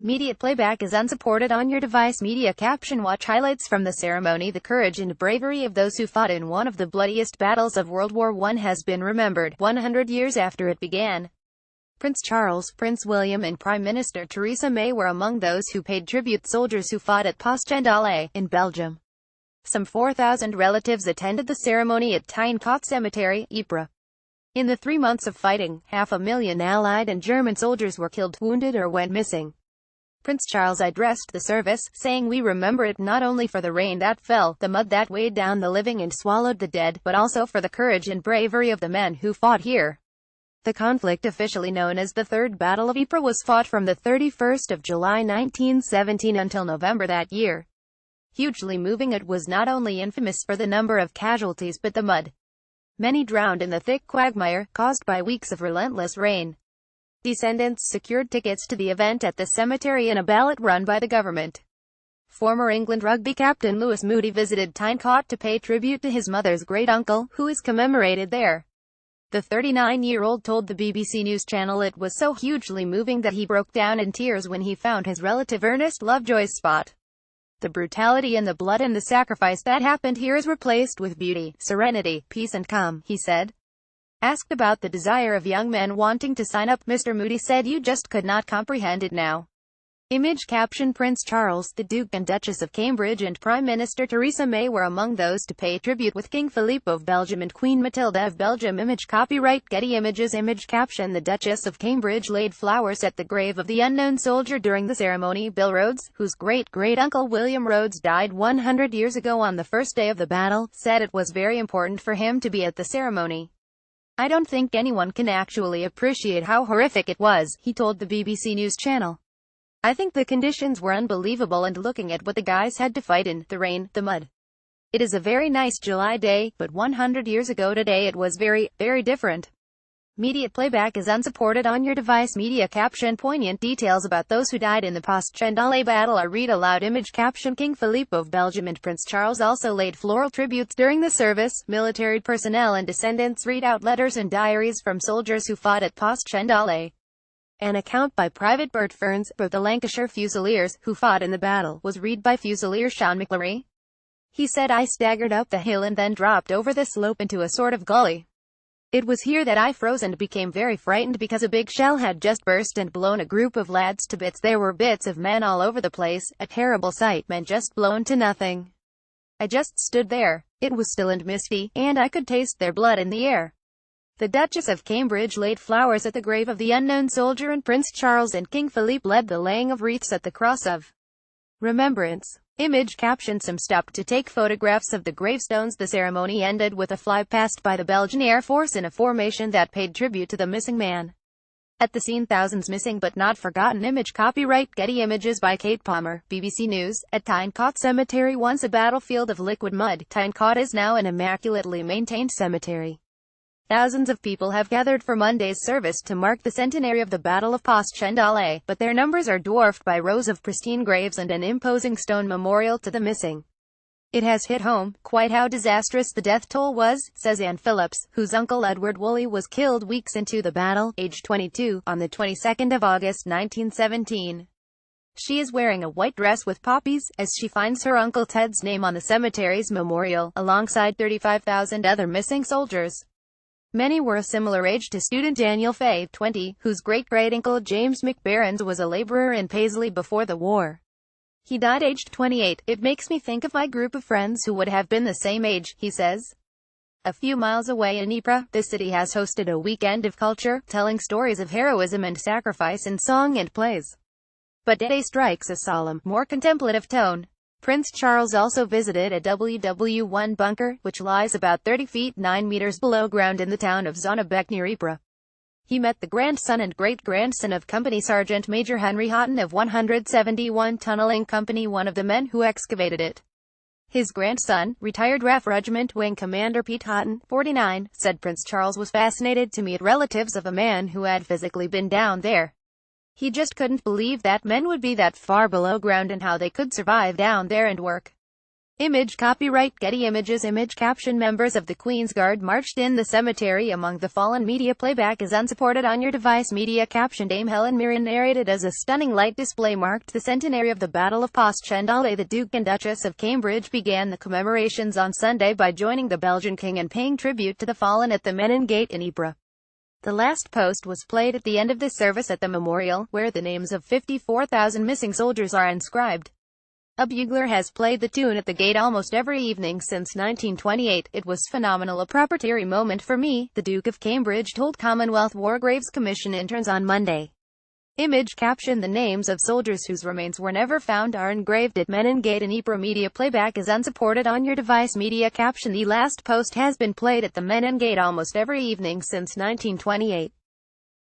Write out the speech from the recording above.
Immediate playback is unsupported on your device. Media caption. Watch highlights from the ceremony. The courage and bravery of those who fought in one of the bloodiest battles of World War I has been remembered, 100 years after it began. Prince Charles, Prince William and Prime Minister Theresa May were among those who paid tribute to soldiers who fought at Passchendaele, in Belgium. Some 4,000 relatives attended the ceremony at Tynecott Cemetery, Ypres. In the 3 months of fighting, 500,000 Allied and German soldiers were killed, wounded or went missing. Prince Charles addressed the service, saying, "We remember it not only for the rain that fell, the mud that weighed down the living and swallowed the dead, but also for the courage and bravery of the men who fought here." The conflict, officially known as the Third Battle of Ypres, was fought from the 31st of July 1917 until November that year. Hugely moving, it was not only infamous for the number of casualties but the mud. Many drowned in the thick quagmire, caused by weeks of relentless rain. Descendants secured tickets to the event at the cemetery in a ballot run by the government. Former England rugby captain Lewis Moody visited Tynecott to pay tribute to his mother's great-uncle, who is commemorated there. The 39-year-old told the BBC News Channel it was so hugely moving that he broke down in tears when he found his relative Ernest Lovejoy's spot. "The brutality and the blood and the sacrifice that happened here is replaced with beauty, serenity, peace and calm," he said. Asked about the desire of young men wanting to sign up, Mr. Moody said, "You just could not comprehend it now." Image caption. Prince Charles, the Duke and Duchess of Cambridge and Prime Minister Theresa May were among those to pay tribute, with King Philippe of Belgium and Queen Matilda of Belgium. Image copyright Getty Images. Image caption. The Duchess of Cambridge laid flowers at the grave of the unknown soldier during the ceremony. Bill Rhodes, whose great-great-uncle William Rhodes died 100 years ago on the first day of the battle, said it was very important for him to be at the ceremony. "I don't think anyone can actually appreciate how horrific it was," he told the BBC News Channel. "I think the conditions were unbelievable, and looking at what the guys had to fight in, the rain, the mud. It is a very nice July day, but 100 years ago today it was very, very different." Immediate playback is unsupported on your device. Media caption. Poignant details about those who died in the Passchendaele battle are read aloud. Image caption. King Philippe of Belgium and Prince Charles also laid floral tributes during the service. Military personnel and descendants read out letters and diaries from soldiers who fought at Passchendaele. An account by Private Bert Ferns, of the Lancashire Fusiliers, who fought in the battle, was read by Fusilier Sean McClary. He said, "I staggered up the hill and then dropped over the slope into a sort of gully. It was here that I froze and became very frightened because a big shell had just burst and blown a group of lads to bits. There were bits of men all over the place, a terrible sight, men just blown to nothing. I just stood there. It was still and misty, and I could taste their blood in the air." The Duchess of Cambridge laid flowers at the grave of the unknown soldier, and Prince Charles and King Philippe led the laying of wreaths at the Cross of Remembrance. Image caption. Some stopped to take photographs of the gravestones. The ceremony ended with a flypast by the Belgian Air Force in a formation that paid tribute to the missing man. At the scene, thousands missing but not forgotten. Image copyright Getty Images by Kate Palmer, BBC News. At Tynecott Cemetery, once a battlefield of liquid mud, Tynecott is now an immaculately maintained cemetery. Thousands of people have gathered for Monday's service to mark the centenary of the Battle of Passchendaele, but their numbers are dwarfed by rows of pristine graves and an imposing stone memorial to the missing. "It has hit home, quite how disastrous the death toll was," says Anne Phillips, whose uncle Edward Woolley was killed weeks into the battle, aged 22, on the 22nd of August 1917. She is wearing a white dress with poppies, as she finds her Uncle Ted's name on the cemetery's memorial, alongside 35,000 other missing soldiers. Many were a similar age to student Daniel Fay, 20, whose great-great-uncle James McBairns was a laborer in Paisley before the war. He died aged 28. "It makes me think of my group of friends who would have been the same age," he says. A few miles away in Ypres, the city has hosted a weekend of culture, telling stories of heroism and sacrifice in song and plays. But today strikes a solemn, more contemplative tone. Prince Charles also visited a WW1 bunker, which lies about 30 feet 9 meters below ground in the town of Zonnebeck near Ypres. He met the grandson and great-grandson of Company Sergeant Major Henry Houghton of 171 Tunnelling Company, one of the men who excavated it. His grandson, retired RAF Regiment Wing Commander Pete Houghton, 49, said Prince Charles was fascinated to meet relatives of a man who had physically been down there. He just couldn't believe that men would be that far below ground and how they could survive down there and work. Image copyright Getty Images Image caption Members of the Queen's Guard marched in the cemetery among the fallen. Media playback is unsupported on your device. Media caption Dame Helen Mirren narrated as a stunning light display marked the centenary of the Battle of Passchendaele. The Duke and Duchess of Cambridge began the commemorations on Sunday by joining the Belgian king and paying tribute to the fallen at the Menin Gate in Ypres. The last post was played at the end of the service at the memorial, where the names of 54,000 missing soldiers are inscribed. A bugler has played the tune at the gate almost every evening since 1928. It was phenomenal, a proper teary moment for me, the Duke of Cambridge told Commonwealth War Graves Commission interns on Monday. Image caption The names of soldiers whose remains were never found are engraved at Menin Gate in Ypres. Media playback is unsupported on your device. Media caption The last post has been played at the Menin Gate almost every evening since 1928.